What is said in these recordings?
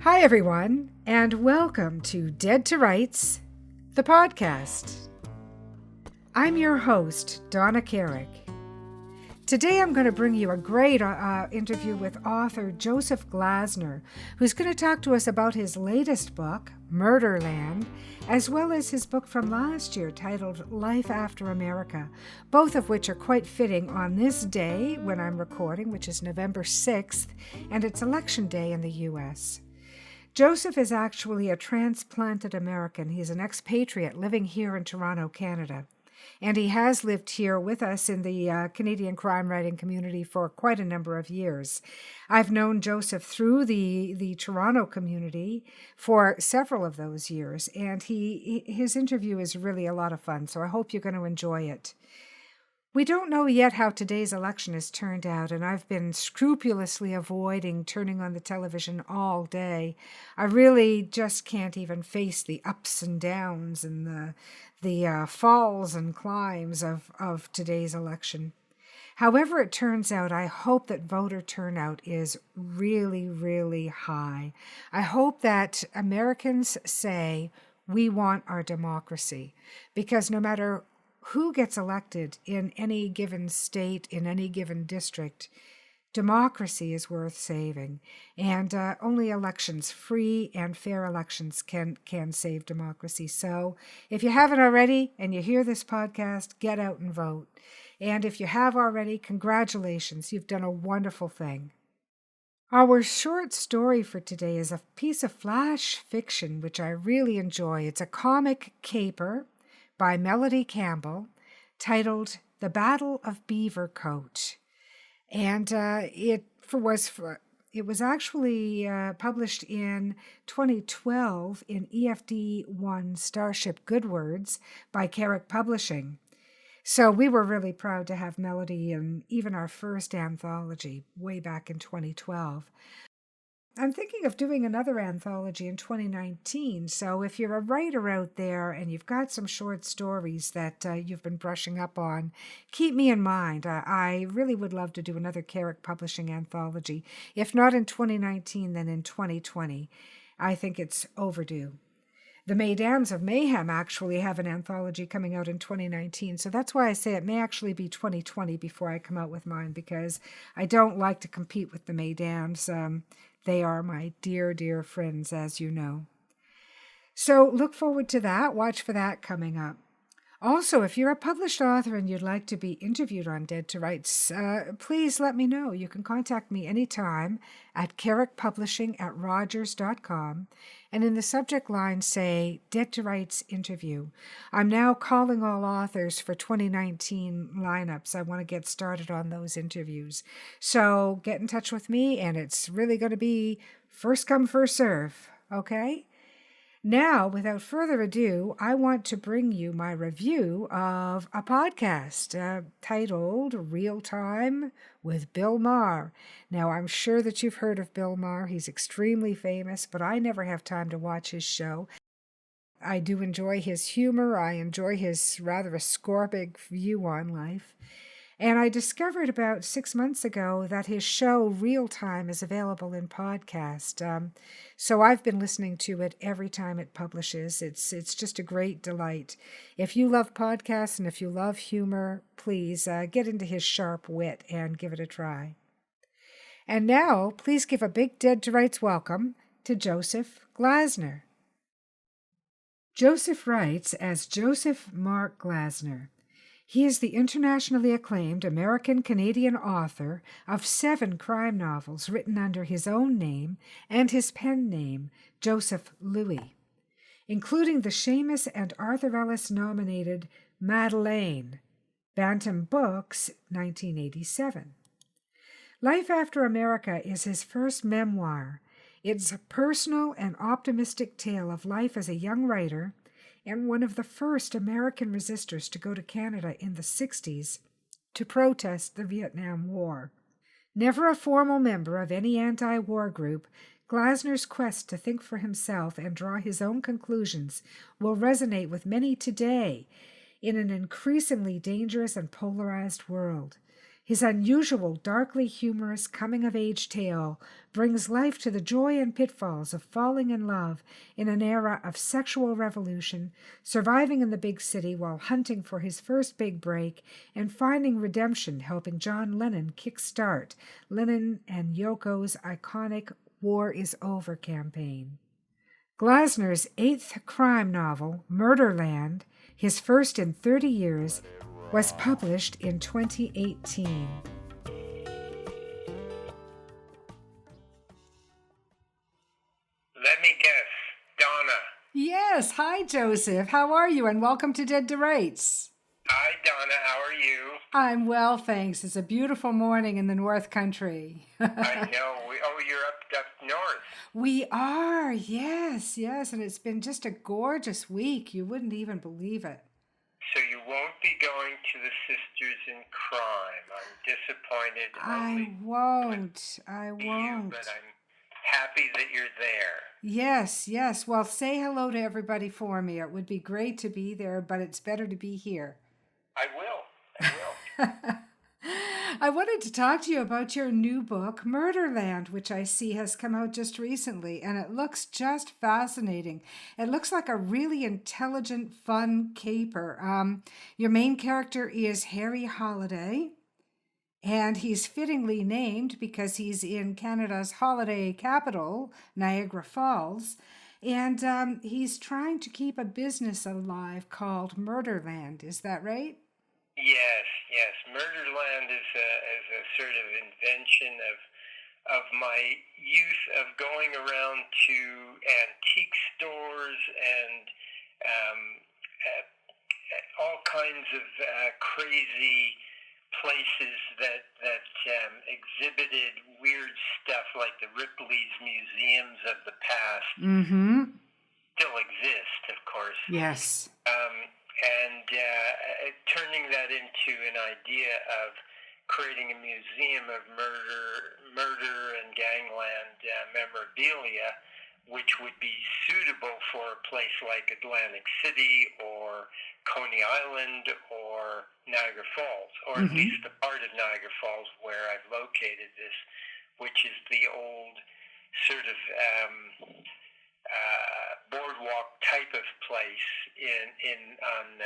Hi, everyone, and welcome to Dead to Rights, the podcast. I'm your host, Ted Carrick. Today I'm going to bring you a great interview with author Joseph Glazner, who's going to talk to us about his latest book, Murderland, as well as his book from last year titled Life After America, both of which are quite fitting on this day when I'm recording, which is November 6th, and it's Election Day in the U.S. Joseph is actually a transplanted American. He's an expatriate living here in Toronto, Canada. And he has lived here with us in the Canadian crime writing community for quite a number of years. I've known Joseph through the Toronto community for several of those years, and his interview is really a lot of fun, so I hope you're going to enjoy it. We don't know yet how today's election has turned out, and I've been scrupulously avoiding turning on the television all day. I really just can't even face the ups and downs and the falls and climbs of today's election. However it turns out, I hope that voter turnout is really, really high. I hope that Americans say, we want our democracy, because no matter who gets elected in any given state, in any given district, democracy is worth saving. And only elections, free and fair elections, can save democracy. So if you haven't already and you hear this podcast, get out and vote. And if you have already, congratulations, you've done a wonderful thing. Our short story for today is a piece of flash fiction which I really enjoy. It's a comic caper by Melody Campbell, titled The Battle of Beavercote. And it was actually published in 2012 in EFD1 Starship Goodwords by Carrick Publishing. So we were really proud to have Melody in even our first anthology way back in 2012. I'm thinking of doing another anthology in 2019, so if you're a writer out there and you've got some short stories that you've been brushing up on, keep me in mind. I really would love to do another Carrick Publishing anthology. If not in 2019, then in 2020. I think it's overdue. The Mesdames of Mayhem actually have an anthology coming out in 2019, so that's why I say it may actually be 2020 before I come out with mine, because I don't like to compete with the Mesdames. They are my dear, dear friends, as you know. So look forward to that. Watch for that coming up. Also, if you're a published author and you'd like to be interviewed on Dead to Rights, please let me know. You can contact me anytime at carrickpublishing@rogers.com, and in the subject line say Dead to Rights interview. I'm now calling all authors for 2019 lineups. I want to get started on those interviews. So get in touch with me, and it's really going to be first come, first serve, okay? Now, without further ado, I want to bring you my review of a podcast titled Real Time with Bill Maher. Now, I'm sure that you've heard of Bill Maher. He's extremely famous, but I never have time to watch his show. I do enjoy his humor. I enjoy his rather ascorbic view on life. And I discovered about 6 months ago that his show, Real Time, is available in podcast. So I've been listening to it every time it publishes. It's just a great delight. If you love podcasts and if you love humor, please get into his sharp wit and give it a try. And now, please give a big Dead to Rights welcome to Joseph Glazner. Joseph writes as Joseph Mark Glazner. He is the internationally acclaimed American-Canadian author of 7 crime novels written under his own name and his pen name, Joseph Louis, including the Seamus and Arthur Ellis-nominated Madeleine, Bantam Books, 1987. Life After America is his first memoir. It's a personal and optimistic tale of life as a young writer and one of the first American resistors to go to Canada in the 60s to protest the Vietnam War. Never a formal member of any anti-war group, Glazner's quest to think for himself and draw his own conclusions will resonate with many today in an increasingly dangerous and polarized world. His unusual, darkly humorous coming-of-age tale brings life to the joy and pitfalls of falling in love in an era of sexual revolution, surviving in the big city while hunting for his first big break, and finding redemption helping John Lennon kickstart Lennon and Yoko's iconic War is Over campaign. Glazner's 8th crime novel, Murderland, his first in 30 years, was published in 2018. Let me guess, Donna. Yes, hi Joseph. How are you? And welcome to Dead to Rights. Hi, Donna. How are you? I'm well, thanks. It's a beautiful morning in the North Country. I know. You're up north. We are, yes, and it's been just a gorgeous week. You wouldn't even believe it. So you won't be going to the Sisters in Crime. I'm disappointed. I won't. But I'm happy that you're there. Yes. Well, say hello to everybody for me. It would be great to be there, but it's better to be here. I will. I wanted to talk to you about your new book, Murderland, which I see has come out just recently, and it looks just fascinating. It looks like a really intelligent, fun caper. Your main character is Harry Holiday, and he's fittingly named because he's in Canada's holiday capital, Niagara Falls, and he's trying to keep a business alive called Murderland. Is that right? Yes. Murderland is a sort of invention of my youth of going around to antique stores and all kinds of crazy places that exhibited weird stuff, like the Ripley's museums of the past. Mm-hmm. Still exist, of course. Yes. And turning that into an idea of creating a museum of murder and gangland memorabilia, which would be suitable for a place like Atlantic City or Coney Island or Niagara Falls, or at least the part of Niagara Falls where I've located this, which is the old sort of boardwalk type of place on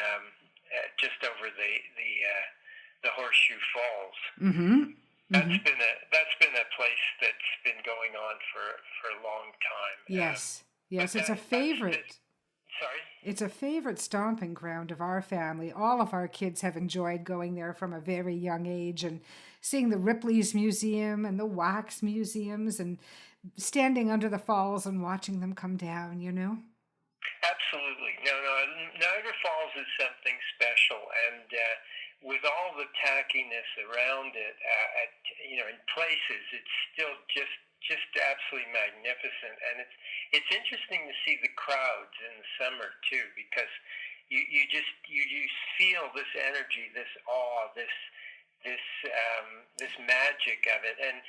just over the Horseshoe Falls. Mm-hmm. That's been a place that's been going on for a long time. Yes, it's a favorite. Sorry? It's a favorite stomping ground of our family. All of our kids have enjoyed going there from a very young age and seeing the Ripley's Museum and the Wax Museums and standing under the falls and watching them come down, you know? Absolutely. No, Niagara Falls is something special, and with all the tackiness around it, in places, it's still just absolutely magnificent. And it's interesting to see the crowds in the summer too, because you just feel this energy, this awe, this magic of it. And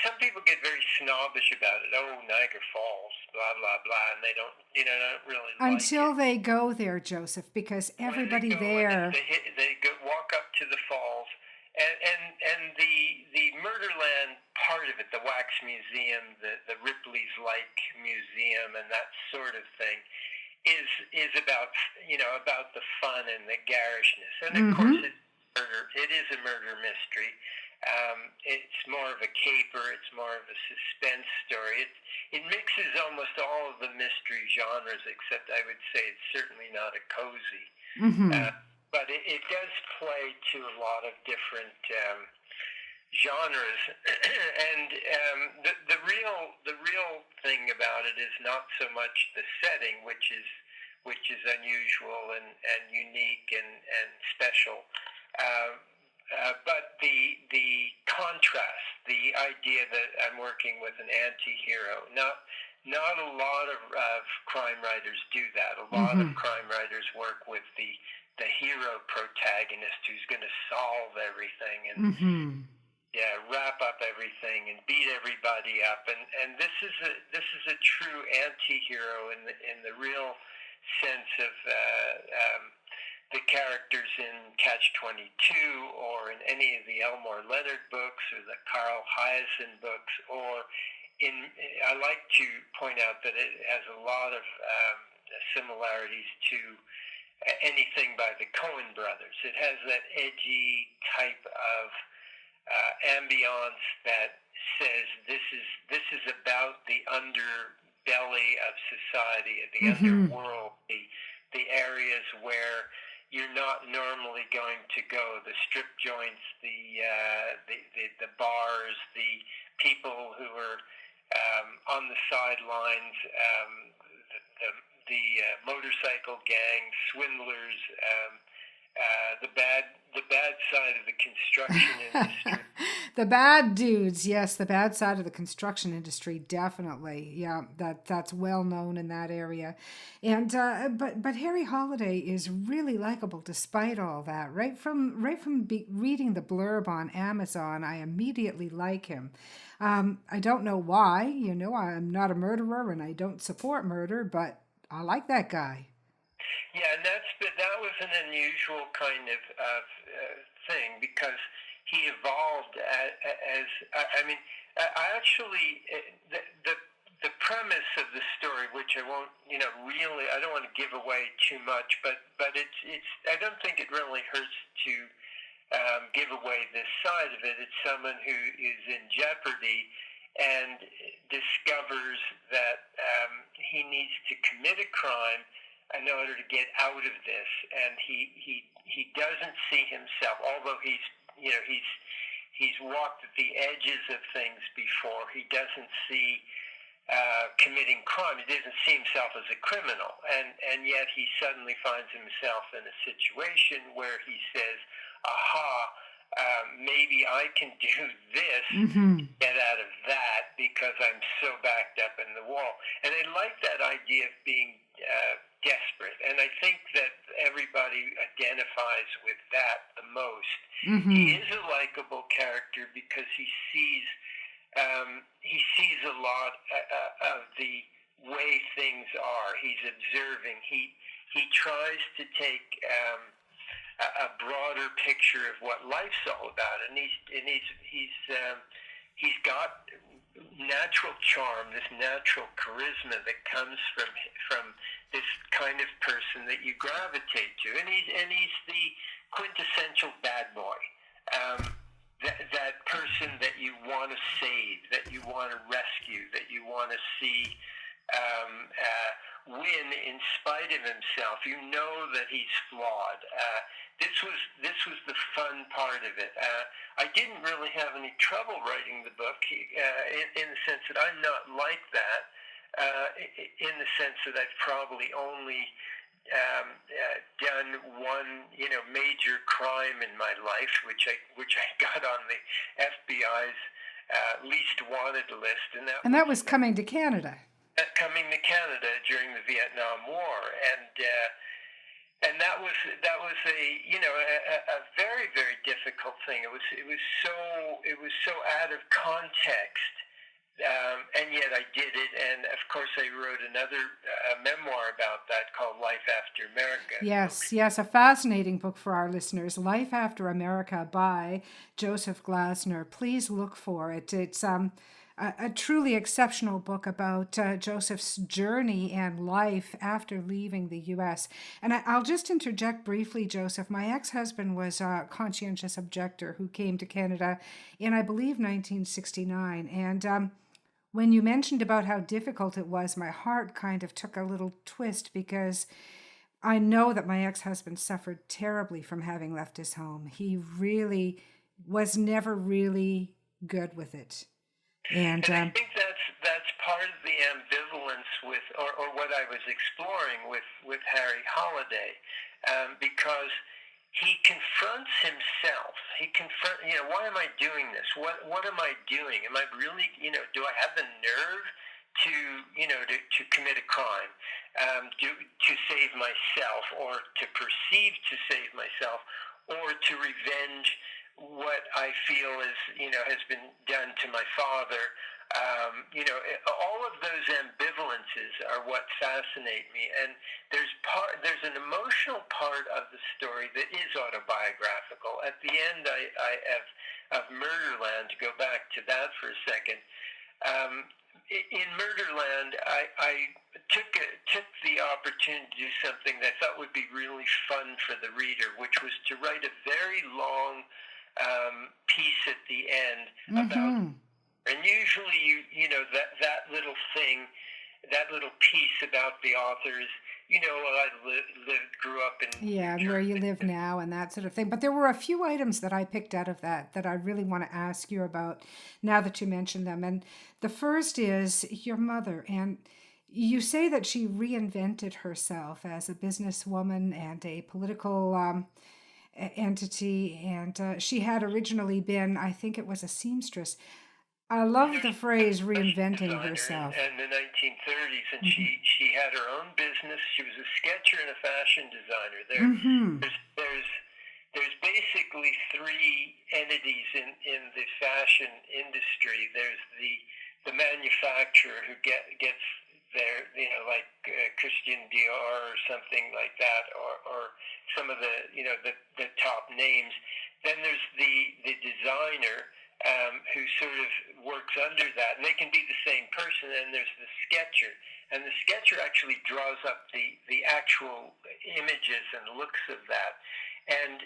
some people get very snobbish about it. Oh, Niagara Falls, blah blah blah, and they don't really until like they go there, Joseph, because everybody there. They walk up to the falls, and the Murderland part of it, the Wax Museum, the Ripley's Museum, and that sort of thing, is about the fun and the garishness, and of course it is a murder mystery. It's more of a caper. It's more of a suspense story. It mixes almost all of the mystery genres, except I would say it's certainly not a cozy. But it does play to a lot of different genres, and the real thing about it is not so much the setting, which is unusual and unique and special. But the contrast, the idea that I'm working with an anti-hero. Not a lot of crime writers do that. A lot of crime writers work with the hero protagonist who's going to solve everything and wrap up everything and beat everybody up. And this is a true anti-hero in the real sense of the characters in Catch-22 or in any of the Elmore Leonard books or the Carl Hiaasen books, or I like to point out that it has a lot of similarities to anything by the Coen brothers. It has that edgy type of ambiance that says this is about the underbelly of society, the underworld, the areas where you're not normally going to go, the strip joints, the bars, the people who are on the sidelines, the motorcycle gangs, swindlers, the bad side of the construction industry. The bad dudes, yes, the bad side of the construction industry, definitely. Yeah, that's well known in that area. And but Harry Holiday is really likable despite all that. Right from reading the blurb on Amazon, I immediately like him. I don't know why. I'm not a murderer and I don't support murder, but I like that guy. Yeah, and that was an unusual kind of thing, because he evolved as I actually the premise of the story, which I won't really, I don't want to give away too much, but it's I don't think it really hurts to give away this side of it. It's someone who is in jeopardy and discovers that he needs to commit a crime in order to get out of this, and he doesn't see himself, although he's walked at the edges of things before. He doesn't see committing crime. He doesn't see himself as a criminal, and yet he suddenly finds himself in a situation where he says, "Aha! Maybe I can do this, get out of that, because I'm so backed up in the wall." And I like that idea of being desperate, and I think that everybody identifies with that the most. He is a likable character because he sees a lot of the way things are. He's observing. He tries to take a broader picture of what life's all about, and he's got natural charm, this natural charisma that comes from this kind of person that you gravitate to, and he's the quintessential bad boy, that person that you want to save, that you want to rescue, that you want to see win in spite of himself. You know that he's flawed. This was the fun part of it. I didn't really have any trouble writing the book, in the sense that I'm not like that. In the sense that I've probably only done one, major crime in my life, which I got on the FBI's least wanted list, and that was coming to Canada. Coming to Canada during the Vietnam War, and that was a very, very difficult thing. It was so out of context, and yet I did it. And of course, I wrote another memoir about that called Life After America. Yes, a fascinating book for our listeners. Life After America by Joseph Glazner. Please look for it. It's a truly exceptional book about Joseph's journey and life after leaving the U.S. And I'll just interject briefly, Joseph. My ex-husband was a conscientious objector who came to Canada in, I believe, 1969. And when you mentioned about how difficult it was, my heart kind of took a little twist, because I know that my ex-husband suffered terribly from having left his home. He really was never really good with it. And I think that's part of the ambivalence with, or what I was exploring with Harry Holiday, because he confronts himself. Why am I doing this? What am I doing? Am I really, do I have the nerve to commit a crime, to save myself, or to perceive to save myself, or to revenge what I feel has been done to my father. All of those ambivalences are what fascinate me, and there's there's an emotional part of the story that is autobiographical. At the end, of Murderland, to go back to that for a second, in Murderland, I took the opportunity to do something that I thought would be really fun for the reader, which was to write a very long piece at the end about. And usually, you know that little thing, that little piece about the authors. You know, I grew up in and where you live now and that sort of thing. But there were a few items that I picked out of that I really want to ask you about now that you mentioned them. And the first is your mother. And you say that she reinvented herself as a businesswoman and a political entity. And she had originally been, I think it was a seamstress. I love the phrase reinventing herself. In the 1930s, and she had her own business. She was a sketcher and a fashion designer. There's basically three entities in the fashion industry. There's the manufacturer who gets their, you know, like Christian Dior or something like that, or some of the top names. Then there's the designer. Who sort of works under that, and they can be the same person. And there's the sketcher, and the sketcher actually draws up the actual images and looks of that. And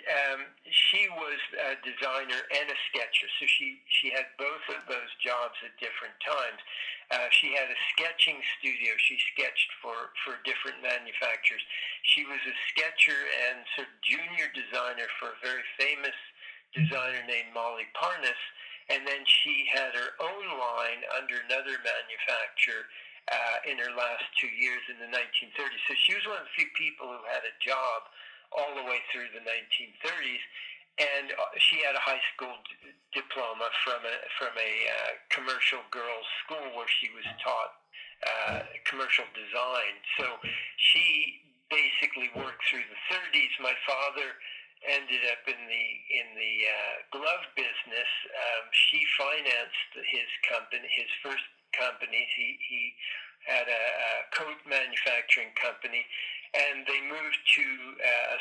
she was a designer and a sketcher, so she had both of those jobs at different times. She had a sketching studio. She sketched for different manufacturers. She was a sketcher and sort of junior designer for a very famous designer named Molly Parnas, and then she had her own line under another manufacturer in her last 2 years in the 1930s. So she was one of the few people who had a job all the way through the 1930s, and she had a high school diploma from a commercial girls' school where she was taught commercial design. So she basically worked through the 30s. My father ended up in the glove business. She financed his first companies. He had a coat manufacturing company, and they moved to a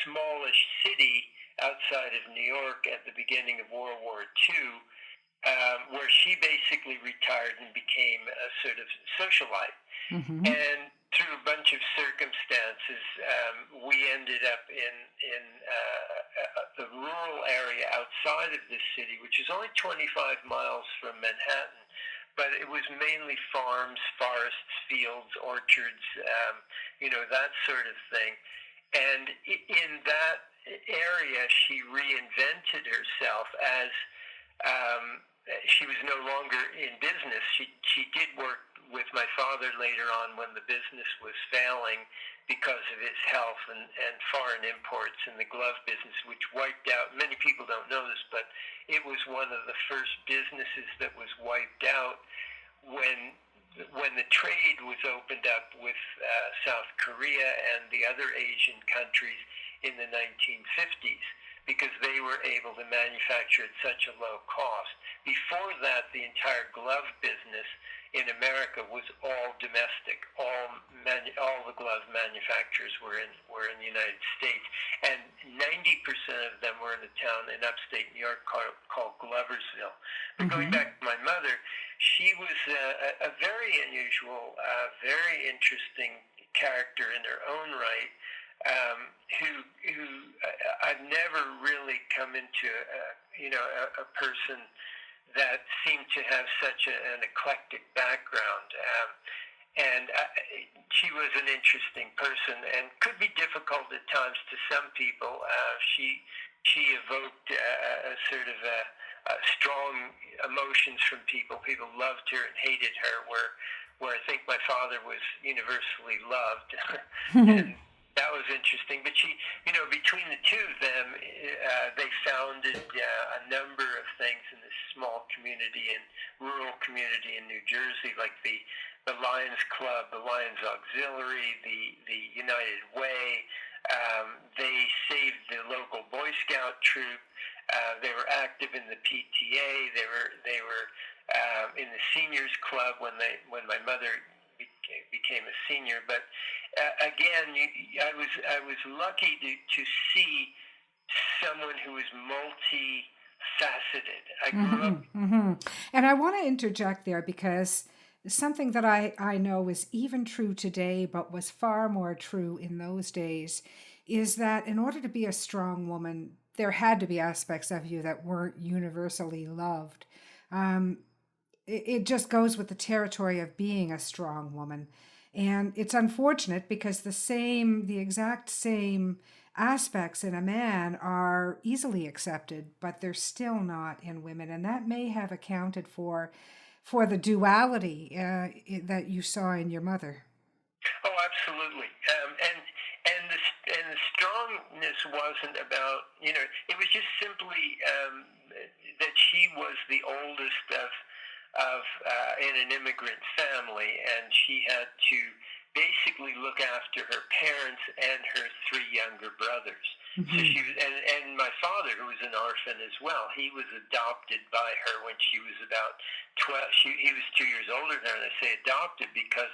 smallish city outside of New York at the beginning of World War II, where she basically retired and became a sort of socialite. And through a bunch of circumstances, we ended up in the rural area outside of this city, which is only 25 miles from Manhattan, but it was mainly farms, forests, fields, orchards, that sort of thing. And in that area, she reinvented herself as she was no longer in business. She did work with my father later on when the business was failing because of his health and foreign imports in the glove business, which wiped out, many people don't know this, but it was one of the first businesses that was wiped out when the trade was opened up with South Korea and the other Asian countries in the 1950s, because they were able to manufacture at such a low cost. Before that, the entire glove business in America was all domestic. All the glove manufacturers were in the United States, and 90% of them were in a town in upstate New York called Gloversville. But going back to my mother, she was a very unusual, very interesting character in her own right. Who I've never really come into a person that seemed to have such an eclectic background, and she was an interesting person and could be difficult at times to some people. She evoked a sort of strong emotions from people. People loved her and hated her, where I think my father was universally loved. And that was interesting. But she, between the two of them, they founded a number of things in this small community and rural community in New Jersey, like the Lions Club, the Lions Auxiliary, the United Way. They saved the local Boy Scout troop. They were active in the PTA. They were in the Seniors Club when my mother became a senior. But again, I was lucky to see someone who was multifaceted. I grew up. And I want to interject there because something that I know is even true today, but was far more true in those days, is that in order to be a strong woman, there had to be aspects of you that weren't universally loved. It just goes with the territory of being a strong woman. And it's unfortunate because the exact same aspects in a man are easily accepted, but they're still not in women. And that may have accounted for the duality that you saw in your mother. Oh, absolutely. And the strongness wasn't about, it was just simply that she was the oldest of in an immigrant family, and she had to basically look after her parents and her three younger brothers. So she was, and my father, who was an orphan as well, he was adopted by her when she was about 12. He was 2 years older than her, and I say adopted because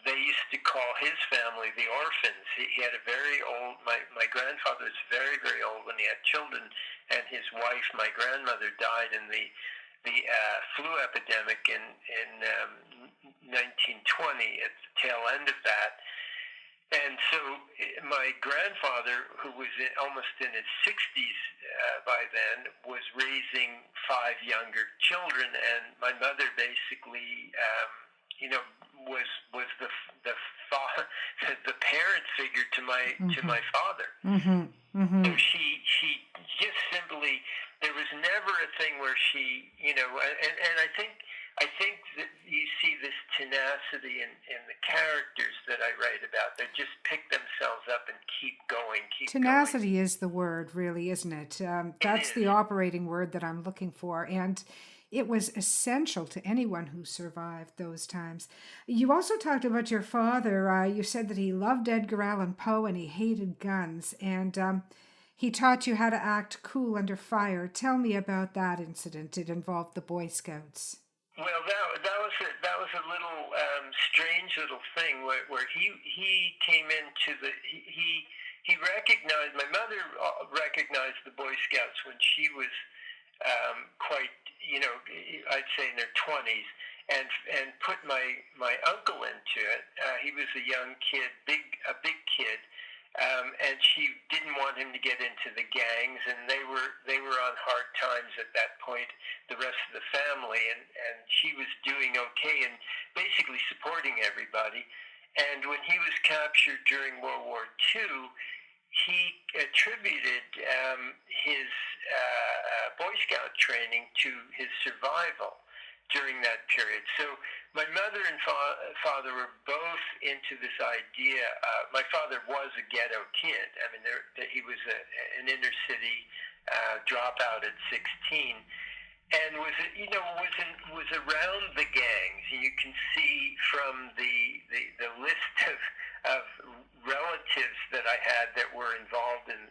they used to call his family the orphans. He had a very old, my grandfather was very, very old when he had children, and his wife, my grandmother, died in the flu epidemic in 1920 at the tail end of that. And so my grandfather, who was almost in his 60s by then, was raising 5 younger children, and my mother basically, was the parent figure to my father. So she just simply, there was never a thing where she, and I think that you see this tenacity in the characters that I write about. They just pick themselves up and keep going. Tenacity is the word, really, isn't it? That's the operating word that I'm looking for. And it was essential to anyone who survived those times. You also talked about your father. You said that he loved Edgar Allan Poe and he hated guns. And he taught you how to act cool under fire. Tell me about that incident. It involved the Boy Scouts. Well, that was a little strange little thing where he came into he recognized, my mother recognized the Boy Scouts when she was quite, I'd say in their 20s, and put my uncle into it. He was a young kid, a big kid. And she didn't want him to get into the gangs, and they were on hard times at that point, the rest of the family, and she was doing okay and basically supporting everybody. And when he was captured during World War II, he attributed his Boy Scout training to his survival during that period. So my mother and father were both into this idea. My father was a ghetto kid. I mean, he was an inner city dropout at 16, and was around the gangs. And you can see from the list of relatives that I had that were involved in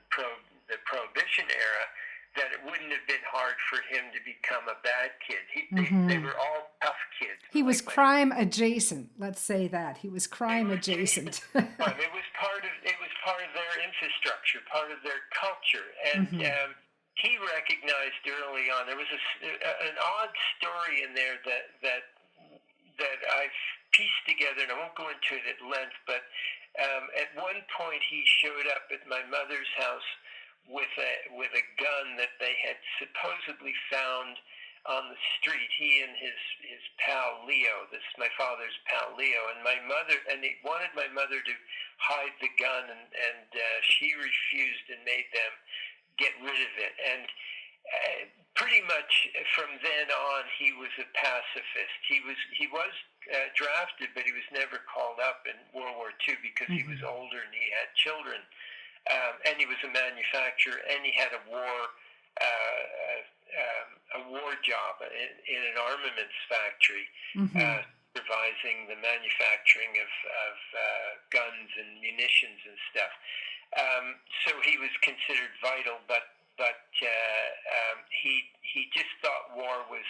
the Prohibition era, that it wouldn't have been hard for him to become a bad kid. They were all tough kids. He was crime adjacent. Let's say that he was crime adjacent. It was part of their infrastructure, part of their culture, and he recognized early on. There was an odd story in there that I've pieced together, and I won't go into it at length. But at one point, he showed up at my mother's house with a gun that they had supposedly found on the street. He and his pal Leo, my father's pal Leo, and my mother, and he wanted my mother to hide the gun, and she refused and made them get rid of it. And pretty much from then on, he was a pacifist. He was drafted, but he was never called up in World War II because he was older and he had children. And he was a manufacturer, and he had a war job in an armaments factory, supervising the manufacturing of guns and munitions and stuff. So he was considered vital, but he just thought war was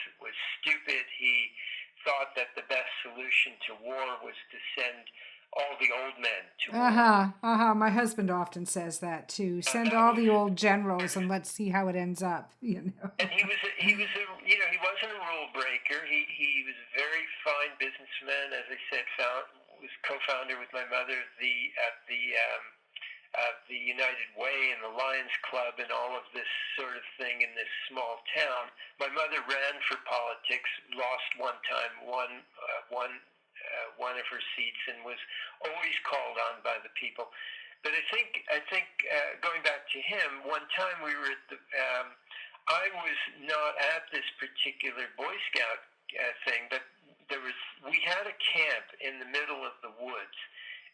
stupid. He thought that the best solution to war was to send all the old men to war. My husband often says that too. Send That all was, the old generals and let's see how it ends up. and he wasn't a rule breaker. He was a very fine businessman. As I said, was co-founder with my mother of the United Way and the Lions Club and all of this sort of thing in this small town. My mother ran for politics, lost one time, won one of her seats, and was always called on by the people. But I think going back to him, one time we were at I was not at this particular Boy Scout thing, but we had a camp in the middle of the woods.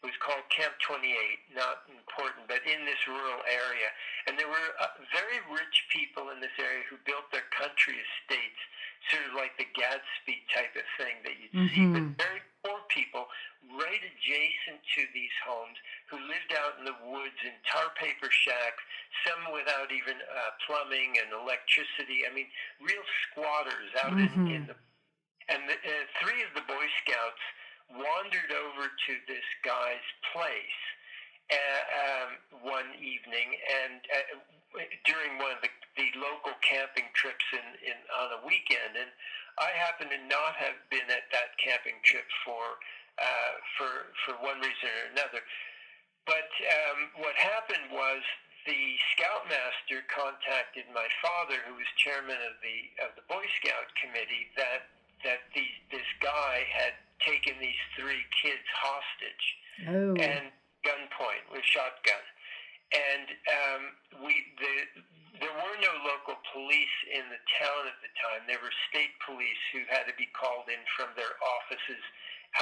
It was called Camp 28, not important, but in this rural area. And there were very rich people in this area who built their country estates, sort of like the Gadsby type of thing that you'd see, but very poor people right adjacent to these homes who lived out in the woods in tar paper shacks, some without even plumbing and electricity. I mean, real squatters out in the... And three of the Boy Scouts wandered over to this guy's place one evening, and during one of the local camping trips on a weekend, and I happen to not have been at that camping trip for one reason or another. But what happened was the scoutmaster contacted my father, who was chairman of the Boy Scout committee, that this guy had taken these three kids hostage and gunpoint with shotgun, and there were no local police in the town at the time. There were state police who had to be called in from their offices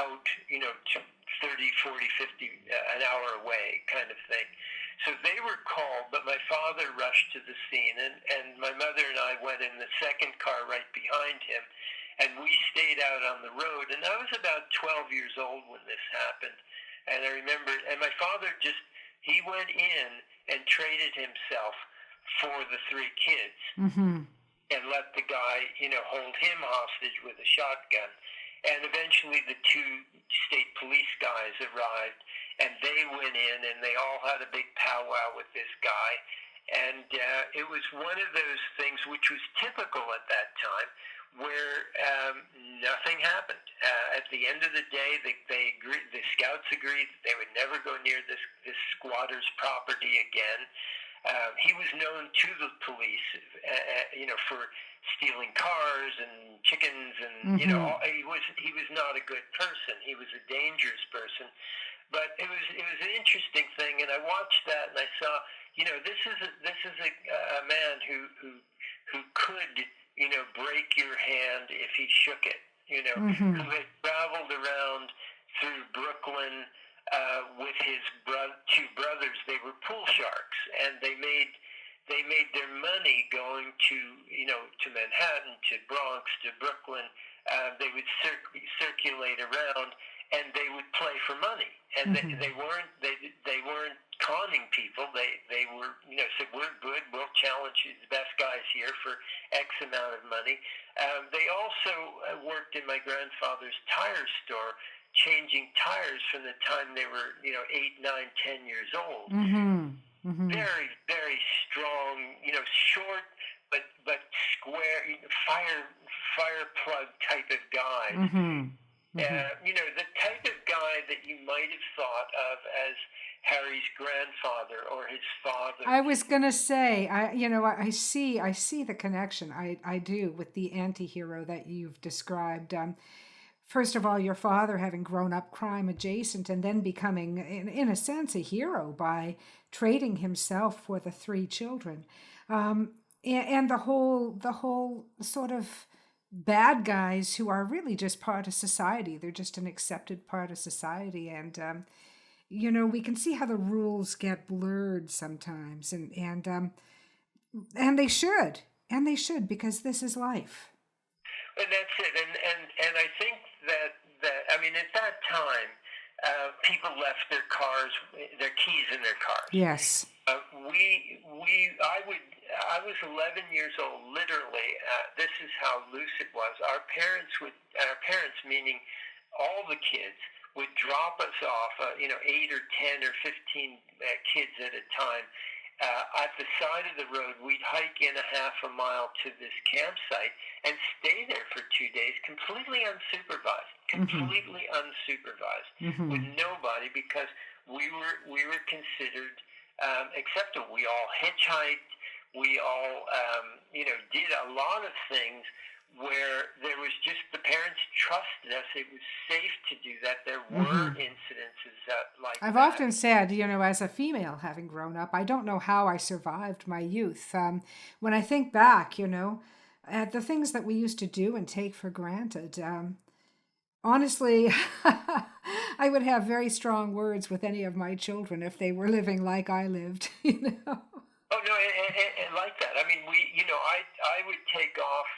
out, to 30, 40, 50 an hour away kind of thing. So they were called, but my father rushed to the scene, and my mother and I went in the second car right behind him, and we stayed out on the road. And I was about 12 years old when this happened. And I remember, and my father he went in and traded himself for the three kids and let the guy, hold him hostage with a shotgun. And eventually the two state police guys arrived, and they went in, and they all had a big powwow with this guy. And it was one of those things which was typical at that time, where nothing happened. At the end of the day, the scouts agreed that they would never go near this squatter's property again. He was known to the police, for stealing cars and chickens, and he was not a good person. He was a dangerous person. But it was an interesting thing, and I watched that, and I saw, this is a man who could, break your hand if he shook it, who had traveled around through Brooklyn with his two brothers. They were pool sharks, and they made their money going to Manhattan, to Bronx, to Brooklyn. They would circulate around, and they would play for money. And they weren't conning people. They were, said, we're good, we'll challenge you, the best guys here for X amount of money. They also worked in my grandfather's tire store, changing tires from the time they were, 8, 9, 10 years old. Very, very strong, short but square, fire plug type of guy. The type of guy that you might have thought of as Harry's grandfather or his father. I was gonna say, I see the connection. I do, with the anti-hero that you've described. First of all, your father having grown up crime adjacent and then becoming, in a sense, a hero by trading himself for the three children, and the whole sort of bad guys who are really just part of society. They're just an accepted part of society, and we can see how the rules get blurred sometimes, and they should, because this is life. And that's it, and I think that at that time, people left their keys in their cars. Yes. I was 11 years old, literally. This is how loose it was. Our parents, meaning all the kids, would drop us off, 8 or 10 or 15 kids at a time. At the side of the road, we'd hike in a half a mile to this campsite and stay there for 2 days, completely unsupervised, with nobody, because we were considered acceptable. We all hitchhiked. We all, did a lot of things where there was just, the parents trusted us. It was safe to do that. There were incidences like I've that. often said, as a female, having grown up, I don't know how I survived my youth. When I think back, at the things that we used to do and take for granted, honestly, I would have very strong words with any of my children if they were living like I lived, Oh no, and like that. I mean, I would take off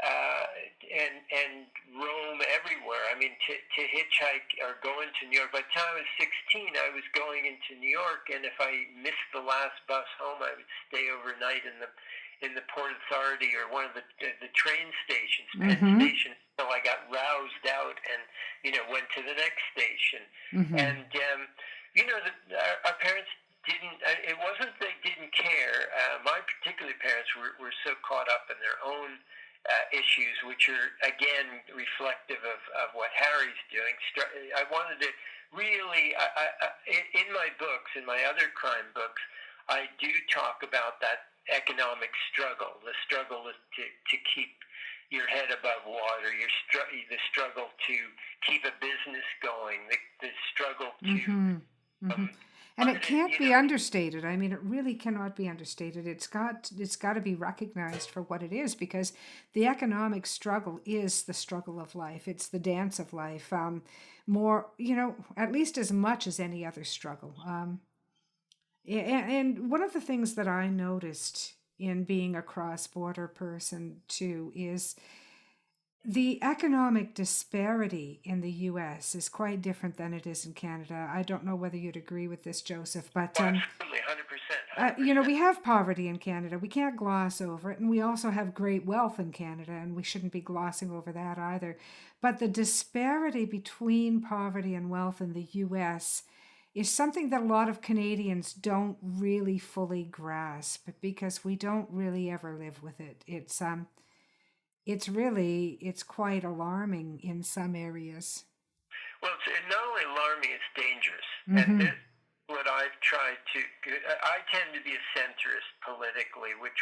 and roam everywhere. I mean, to hitchhike or go into New York. By the time I was 16, I was going into New York, and if I missed the last bus home, I would stay overnight in the Port Authority or one of the train stations, Penn Station. So I got roused out and went to the next station. And our parents didn't. It wasn't they didn't care. My particular parents were so caught up in their own issues, which are again reflective of what Harry's doing. I wanted to really, in my books, in my other crime books, I do talk about that economic struggle, the struggle to keep your head above water, the struggle to keep a business going, the struggle to and it can't be understated. I mean, it really cannot be understated. It's got to be recognized for what it is, because the economic struggle is the struggle of life. It's the dance of life. More, at least as much as any other struggle. And one of the things that I noticed in being a cross-border person too is the economic disparity in the U.S. is quite different than it is in Canada. I don't know whether you'd agree with this, Joseph, but absolutely, 100%. we have poverty in Canada. We can't gloss over it, and we also have great wealth in Canada, and we shouldn't be glossing over that either. But the disparity between poverty and wealth in the U.S. is something that a lot of Canadians don't really fully grasp, because we don't really ever live with it. It's quite alarming in some areas. Well, it's not only alarming, it's dangerous. And this is what I've tried to. I tend to be a centrist politically, which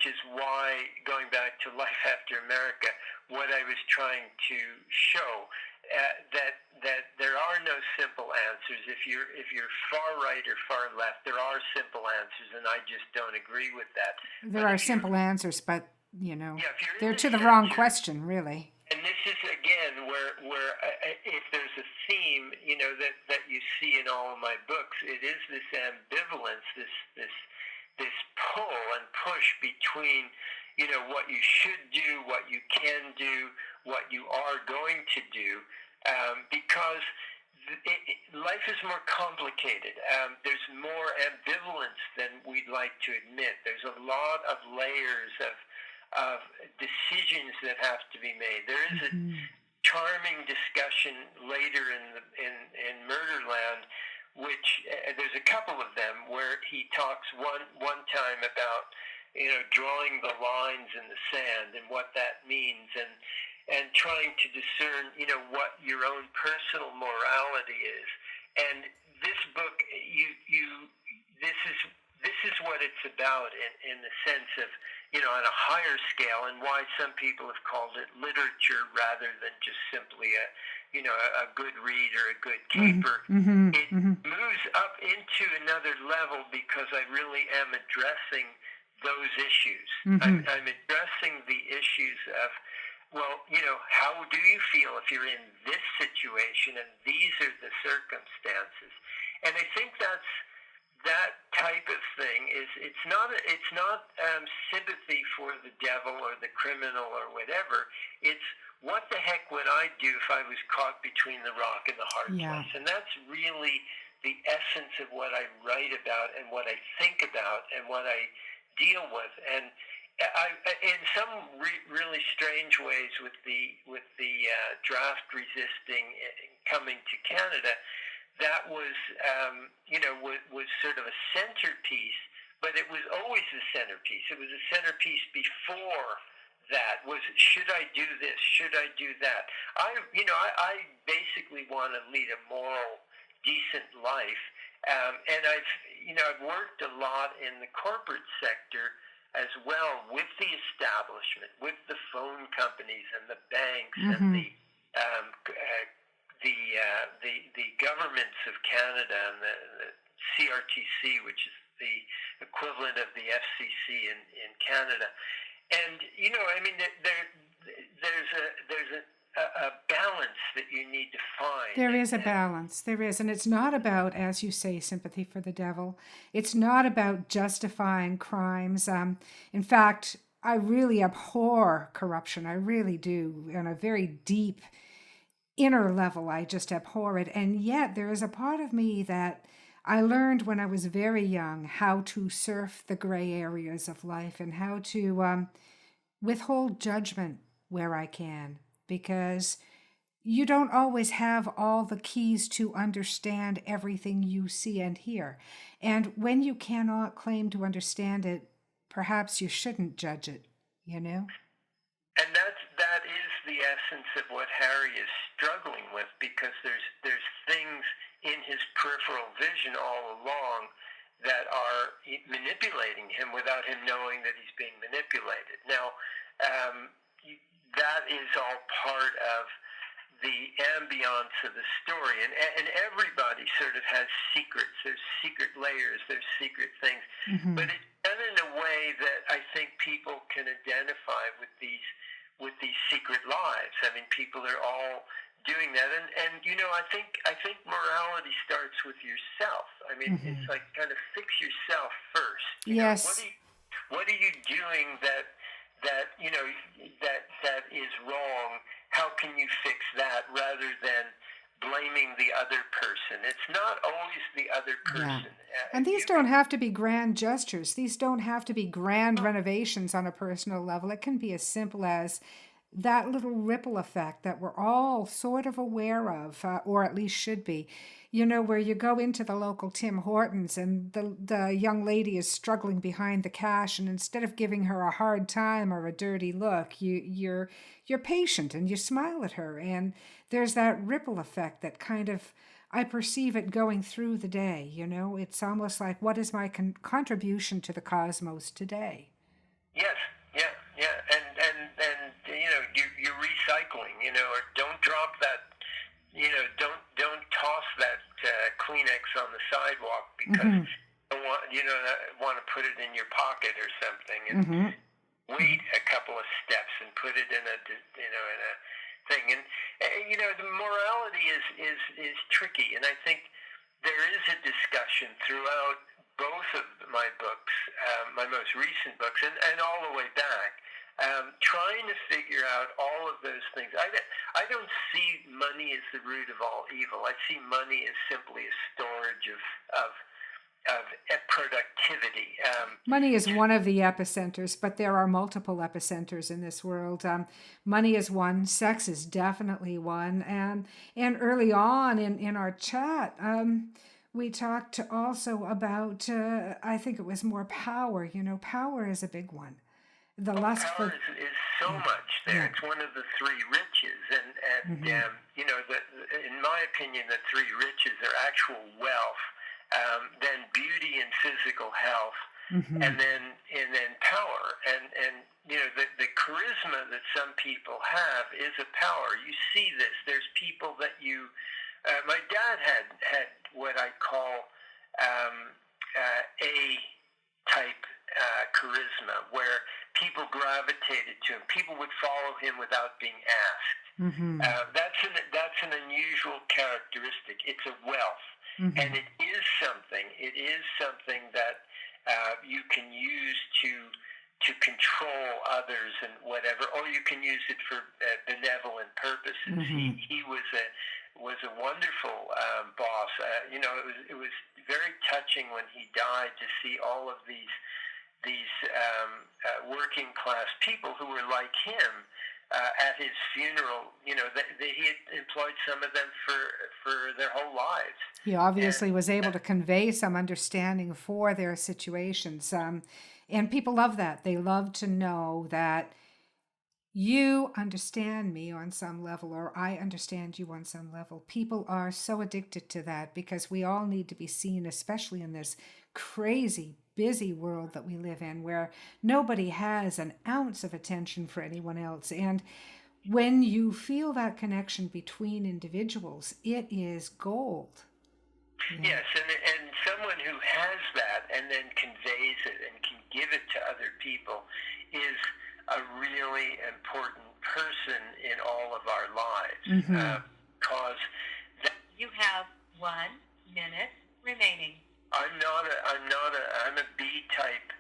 is why, going back to Life After America, what I was trying to show that there are no simple answers. If you're far right or far left, there are simple answers, and I just don't agree with that. There are simple answers, but they're to the center, wrong question, really. And this is again where if there's a theme, that you see in all of my books, it is this ambivalence, this pull and push between, what you should do, what you can do, what you are going to do, because life is more complicated. There's more ambivalence than we'd like to admit. There's a lot of layers of decisions that have to be made. There is a charming discussion later in Murderland, which there's a couple of them where he talks one time about drawing the lines in the sand and what that means, and trying to discern what your own personal morality is. And this book, this is what it's about in the sense of on a higher scale, and why some people have called it literature rather than just simply a good read or a good caper. It moves up into another level because I really am addressing those issues. I'm addressing the issues of, how do you feel if you're in this situation and these are the circumstances? And I think that type of thing it's not sympathy for the devil or the criminal or whatever. It's what the heck would I do if I was caught between the rock and the hard place? And that's really the essence of what I write about and what I think about and what I deal with. And in some really strange ways, with the draft resisting coming to Canada, that was was sort of a centerpiece, but it was always a centerpiece. It was a centerpiece before that. Was, should I do this? Should I do that? I basically want to lead a moral, decent life, and I've worked a lot in the corporate sector as well, with the establishment, with the phone companies and the banks and the governments of Canada and the CRTC, which is the equivalent of the FCC in Canada. And there's a balance that you need to find. There is a balance. There is. And it's not about, as you say, sympathy for the devil. It's not about justifying crimes. In fact, I really abhor corruption. I really do. On a very deep inner level, I just abhor it. And yet there is a part of me that I learned when I was very young how to surf the gray areas of life and how to withhold judgment where I can, because you don't always have all the keys to understand everything you see and hear. And when you cannot claim to understand it, perhaps you shouldn't judge it, And that is the essence of what Harry is struggling with, because there's things in his peripheral vision all along that are manipulating him without him knowing that he's being manipulated. Now, that is all part of the ambiance of the story, and everybody sort of has secrets. There's secret layers, there's secret things, but it's done in a way that I think people can identify with these secret lives. I mean, people are all doing that, and I think morality starts with yourself. I mean, it's like kind of fix yourself first. Yes. What are you doing that is wrong? How can you fix that, rather than blaming the other person? It's not always the other person. Yeah. And these don't have to be grand gestures. These don't have to be grand renovations on a personal level. It can be as simple as that little ripple effect that we're all sort of aware of, or at least should be. Where you go into the local Tim Hortons and the young lady is struggling behind the cash, and instead of giving her a hard time or a dirty look, you're patient and you smile at her, and there's that ripple effect that kind of, I perceive it going through the day. It's almost like, what is my contribution to the cosmos today? Yes, yeah, and you're recycling, or don't drop that, don't toss that Kleenex on the sidewalk because you don't want to put it in your pocket or something, and wait a couple of steps and put it in a thing. And the morality is tricky, and I think there is a discussion throughout both of my books, my most recent books, and all the way back, trying to figure out all of those things. I don't see money as the root of all evil. I see money as simply a storage of productivity. Money is one of the epicenters, but there are multiple epicenters in this world. Money is one. Sex is definitely one. And early on in our chat, we talked also about, I think it was more power. Power is a big one. The lust power is so much there. Yeah. It's one of the three riches, and in my opinion, the three riches are actual wealth, then beauty and physical health, and then power, and the charisma that some people have is a power. You see this. There's people that my dad had what I call A-type charisma, where people gravitated to him. People would follow him without being asked. That's an unusual characteristic. It's a wealth, and it is something that you can use to control others and whatever, or you can use it for benevolent purposes. He was was a wonderful boss. It was very touching when he died to see all of these working class people who were like him at his funeral. He had employed some of them for their whole lives. He obviously was able to convey some understanding for their situations. And people love that. They love to know that you understand me on some level, or I understand you on some level. People are so addicted to that because we all need to be seen, especially in this crazy, busy world that we live in, where nobody has an ounce of attention for anyone else. And when you feel that connection between individuals, it is gold. Yeah. Yes, and someone who has that and then conveys it and can give it to other people is a really important person in all of our lives. Cause you have 1 minute remaining. I'm a B-type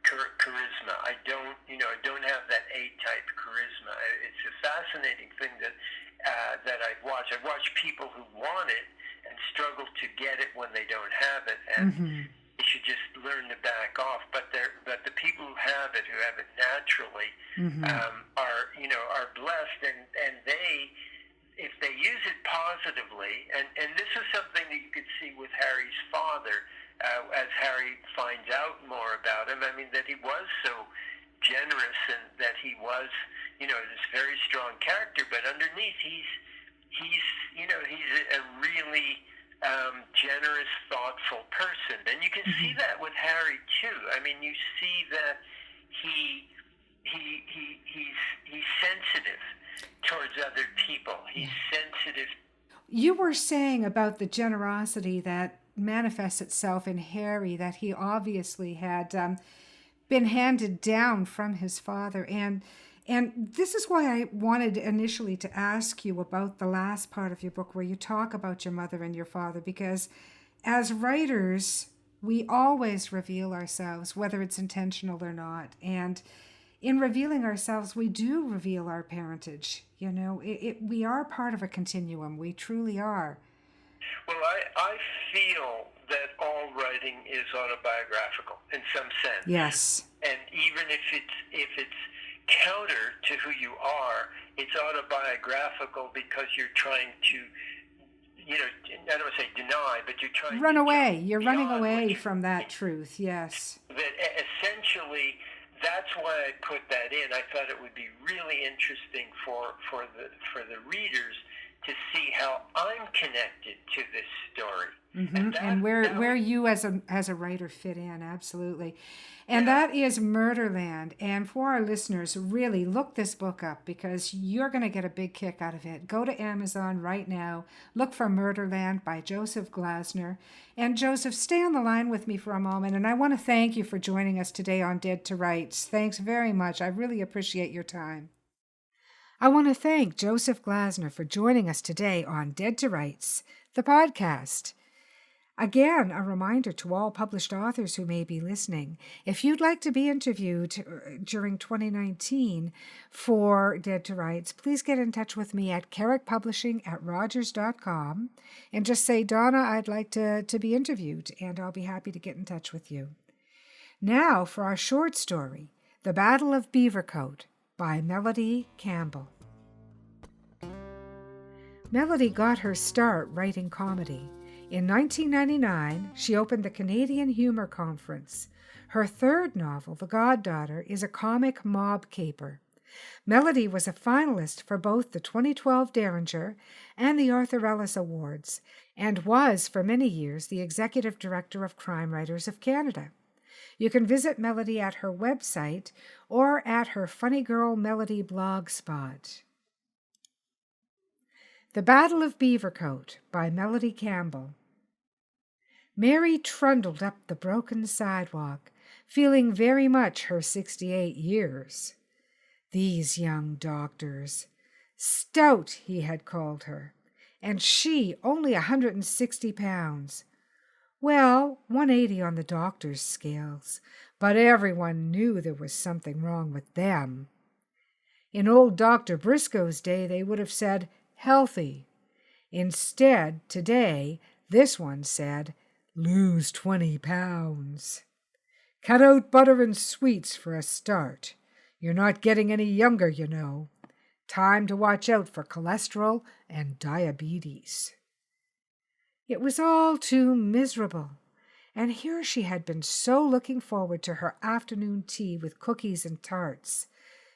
charisma. I don't have that A-type charisma. It's a fascinating thing that I've watched. I've watched people who want it and struggle to get it when they don't have it, and they should just learn to back off. But the people who have it naturally, are blessed, and they, if they use it positively, and this is something that you could see with Harry's father, as Harry finds out more about him. I mean, that he was so generous and that he was, this very strong character, but underneath he's a really generous, thoughtful person. And you can see that with Harry too. I mean, you see that he's sensitive towards other people. He's sensitive. You were saying about the generosity that manifests itself in Harry, that he obviously had been handed down from his father. And this is why I wanted initially to ask you about the last part of your book where you talk about your mother and your father, because as writers, we always reveal ourselves, whether it's intentional or not. And in revealing ourselves, we do reveal our parentage. We are part of a continuum. We truly are. Well, I feel that all writing is autobiographical in some sense. Yes. And even if it's counter to who you are, it's autobiographical because you're trying to, I don't want to say deny, but you're trying run to away. You're running away from that truth. Yes. That essentially, that's why I put that in. I thought it would be really interesting for the readers to see how I'm connected to this story. And where you as a writer fit in, absolutely. And that is Murderland. And for our listeners, really look this book up because you're going to get a big kick out of it. Go to Amazon right now. Look for Murderland by Joseph Glazner. And Joseph, stay on the line with me for a moment. And I want to thank you for joining us today on Dead to Rights. Thanks very much. I really appreciate your time. I want to thank Joseph Glazner for joining us today on Dead to Rights, the podcast. Again, a reminder to all published authors who may be listening, if you'd like to be interviewed during 2019 for Dead to Rights, please get in touch with me at carrickpublishing@rogers.com and just say, Donna, I'd like to be interviewed, and I'll be happy to get in touch with you. Now for our short story, The Battle of Beavercote by Melody Campbell. Melody got her start writing comedy. In 1999, she opened the Canadian Humor Conference. Her third novel, The Goddaughter, is a comic mob caper. Melody was a finalist for both the 2012 Derringer and the Arthur Ellis Awards, and was for many years the executive director of Crime Writers of Canada. You can visit Melody at her website or at her Funny Girl Melody blog spot. The Battle of Beavercote by Melody Campbell. Mary trundled up the broken sidewalk, feeling very much her 68 years. These young doctors. Stout, he had called her, and she only 160 pounds. Well, 180 on the doctor's scales, but everyone knew there was something wrong with them. In old Dr. Briscoe's day, they would have said healthy. Instead, today, this one said, "Lose 20 pounds. Cut out butter and sweets for a start. You're not getting any younger, you know. Time to watch out for cholesterol and diabetes." It was all too miserable. And here she had been so looking forward to her afternoon tea with cookies and tarts.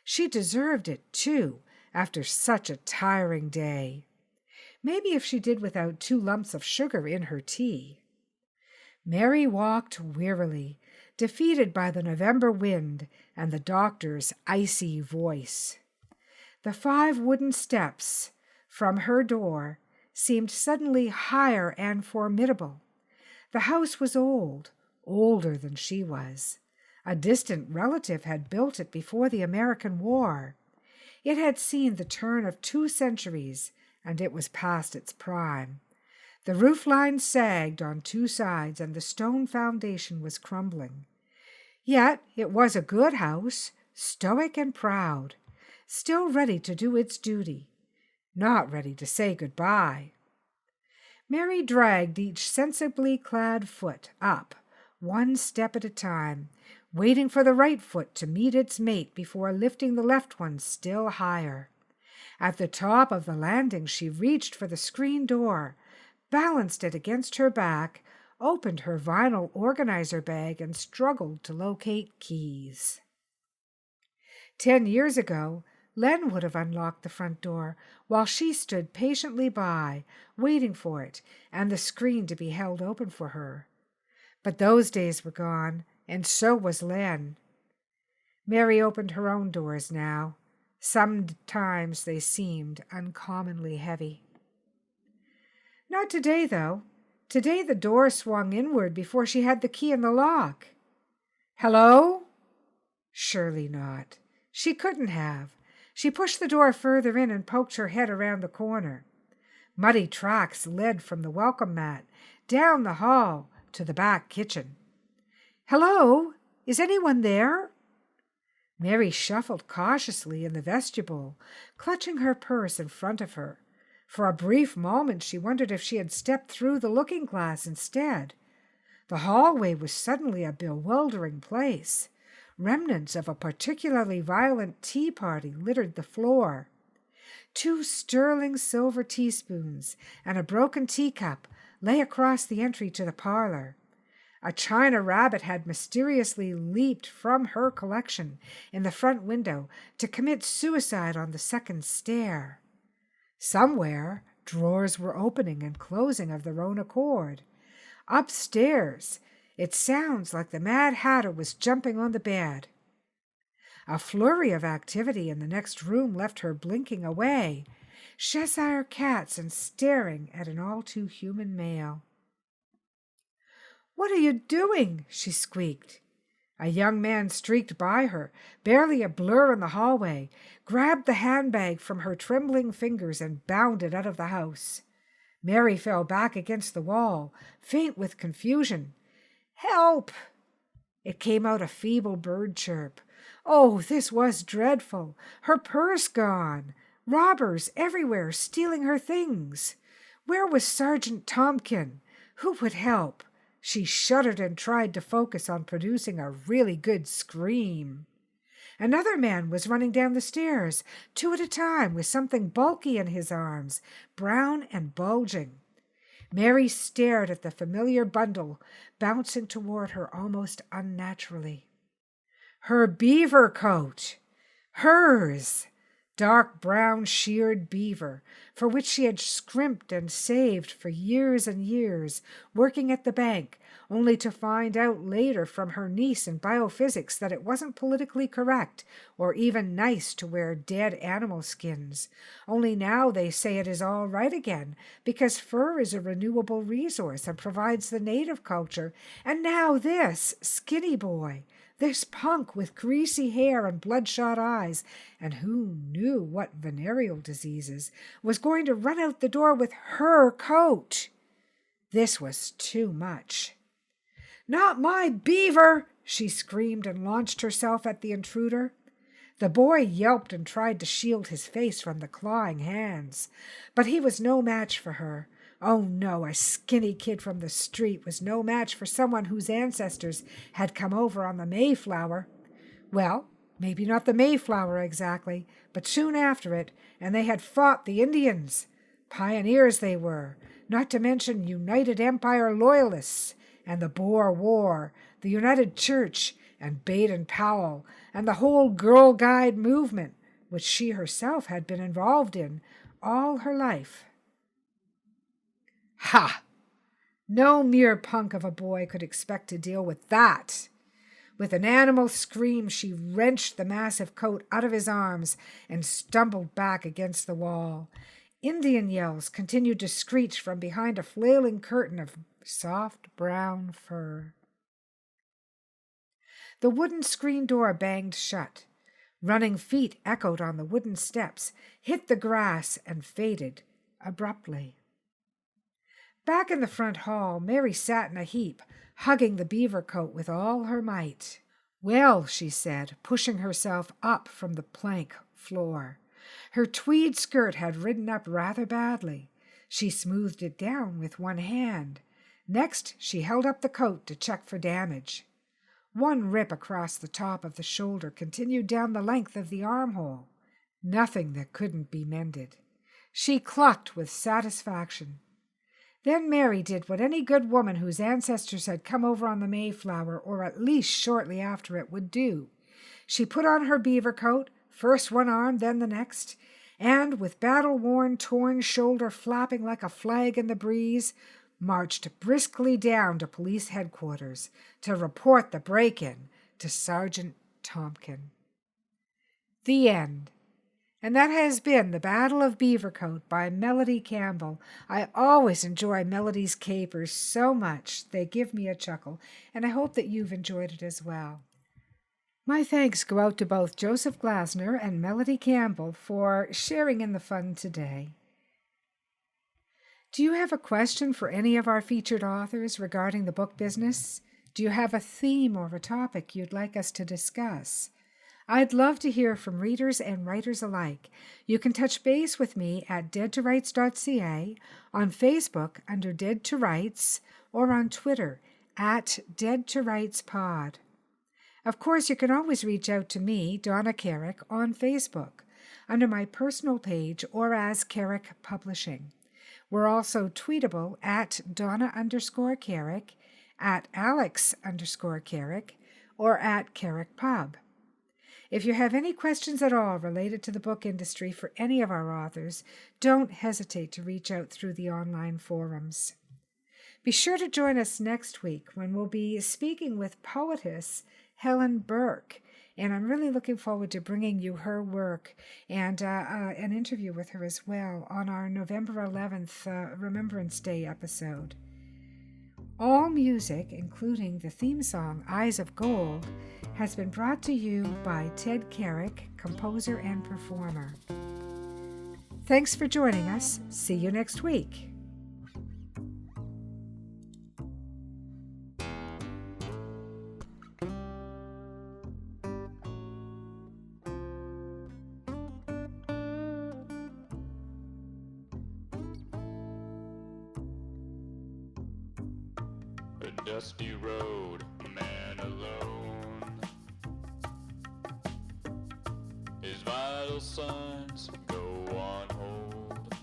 She deserved it, too, after such a tiring day. Maybe if she did without 2 lumps of sugar in her tea. Mary walked wearily, defeated by the November wind and the doctor's icy voice. The 5 wooden steps from her door seemed suddenly higher and formidable. The house was old, older than she was. A distant relative had built it before the American War. It had seen the turn of 2 centuries, and it was past its prime. The roof line sagged on 2 sides, and the stone foundation was crumbling. Yet it was a good house, stoic and proud, still ready to do its duty, not ready to say goodbye. Mary dragged each sensibly clad foot up, 1 step at a time, waiting for the right foot to meet its mate before lifting the left one still higher. At the top of the landing, she reached for the screen door, balanced it against her back, opened her vinyl organizer bag, and struggled to locate keys. 10 years ago, Len would have unlocked the front door while she stood patiently by, waiting for it and the screen to be held open for her. But those days were gone, and so was Len. Mary opened her own doors now. Sometimes they seemed uncommonly heavy. Not today, though. Today the door swung inward before she had the key in the lock. Hello? Surely not. She couldn't have. She pushed the door further in and poked her head around the corner. Muddy tracks led from the welcome mat, down the hall, to the back kitchen. Hello? Is anyone there? Mary shuffled cautiously in the vestibule, clutching her purse in front of her. For a brief moment she wondered if she had stepped through the looking-glass instead. The hallway was suddenly a bewildering place. Remnants of a particularly violent tea party littered the floor. 2 sterling silver teaspoons and a broken teacup lay across the entry to the parlor. A china rabbit had mysteriously leaped from her collection in the front window to commit suicide on the 2nd stair. Somewhere, drawers were opening and closing of their own accord. Upstairs, it sounds like the Mad Hatter was jumping on the bed. A flurry of activity in the next room left her blinking away, Cheshire cats and staring at an all-too-human male. "What are you doing?" she squeaked. A young man streaked by her, barely a blur in the hallway, grabbed the handbag from her trembling fingers and bounded out of the house. Mary fell back against the wall, faint with confusion. "Help!" It came out a feeble bird chirp. Oh, this was dreadful. Her purse gone. Robbers everywhere stealing her things. Where was Sergeant Tompkin? Who would help? She shuddered and tried to focus on producing a really good scream. Another man was running down the stairs, 2 at a time, with something bulky in his arms, brown and bulging. Mary stared at the familiar bundle bouncing toward her almost unnaturally. Her beaver coat! Hers! Dark brown shirred beaver, for which she had scrimped and saved for years and years, working at the bank, only to find out later from her niece in biophysics that it wasn't politically correct or even nice to wear dead animal skins. Only now they say it is all right again, because fur is a renewable resource and provides the native culture. And now this skinny boy, this punk with greasy hair and bloodshot eyes, and who knew what venereal diseases, was going to run out the door with her coat. This was too much. "Not my beaver!" she screamed and launched herself at the intruder. The boy yelped and tried to shield his face from the clawing hands, but he was no match for her. Oh no, a skinny kid from the street was no match for someone whose ancestors had come over on the Mayflower. Well, maybe not the Mayflower exactly, but soon after it, and they had fought the Indians. Pioneers they were, not to mention United Empire Loyalists, and the Boer War, the United Church, and Baden-Powell, and the whole Girl Guide movement, which she herself had been involved in all her life. Ha! No mere punk of a boy could expect to deal with that. With an animal scream, she wrenched the massive coat out of his arms and stumbled back against the wall. Indian yells continued to screech from behind a flailing curtain of soft brown fur. The wooden screen door banged shut. Running feet echoed on the wooden steps, hit the grass, and faded abruptly. Back in the front hall, Mary sat in a heap, hugging the beaver coat with all her might. "Well," she said, pushing herself up from the plank floor. Her tweed skirt had ridden up rather badly. She smoothed it down with one hand. Next, she held up the coat to check for damage. One rip across the top of the shoulder continued down the length of the armhole. Nothing that couldn't be mended. She clucked with satisfaction. Then Mary did what any good woman whose ancestors had come over on the Mayflower, or at least shortly after it, would do. She put on her beaver coat, first one arm, then the next, and, with battle-worn, torn shoulder flapping like a flag in the breeze, marched briskly down to police headquarters to report the break-in to Sergeant Tompkin. The end. And that has been The Battle of Beavercoat by Melody Campbell. I always enjoy Melody's capers so much. They give me a chuckle, and I hope that you've enjoyed it as well. My thanks go out to both Joseph Glazner and Melody Campbell for sharing in the fun today. Do you have a question for any of our featured authors regarding the book business? Do you have a theme or a topic you'd like us to discuss? I'd love to hear from readers and writers alike. You can touch base with me at deadtorights.ca, on Facebook under Dead to Rights, or on Twitter at Dead to Rights Pod. Of course, you can always reach out to me, Donna Carrick, on Facebook, under my personal page or as Carrick Publishing. We're also tweetable at Donna_Carrick, at Alex_Carrick, or at Carrick Pub. If you have any questions at all related to the book industry for any of our authors, don't hesitate to reach out through the online forums. Be sure to join us next week when we'll be speaking with poetess Helen Burke, and I'm really looking forward to bringing you her work and an interview with her as well on our November 11th Remembrance Day episode. All music, including the theme song Eyes of Gold, has been brought to you by Ted Carrick, composer and performer. Thanks for joining us. See you next week. A dusty road, man alone. His vital signs go on hold,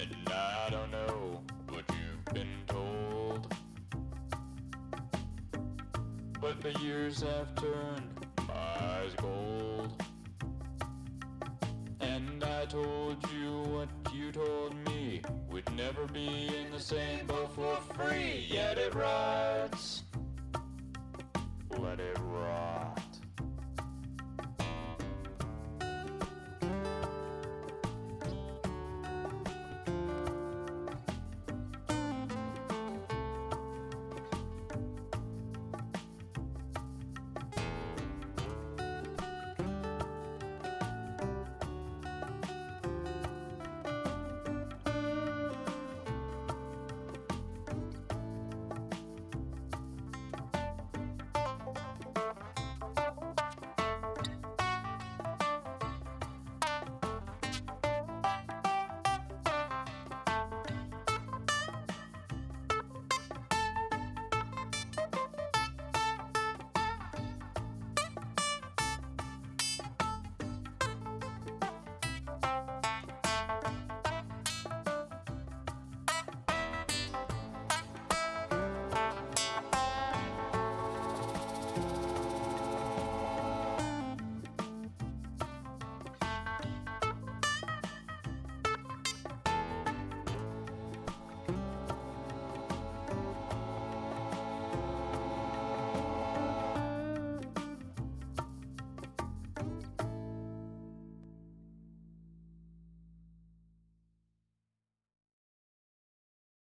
and I don't know what you've been told, but the years have turned my eyes gold. And I told you what you told me, we'd never be in the same boat for free. Yet it rides, let it rock.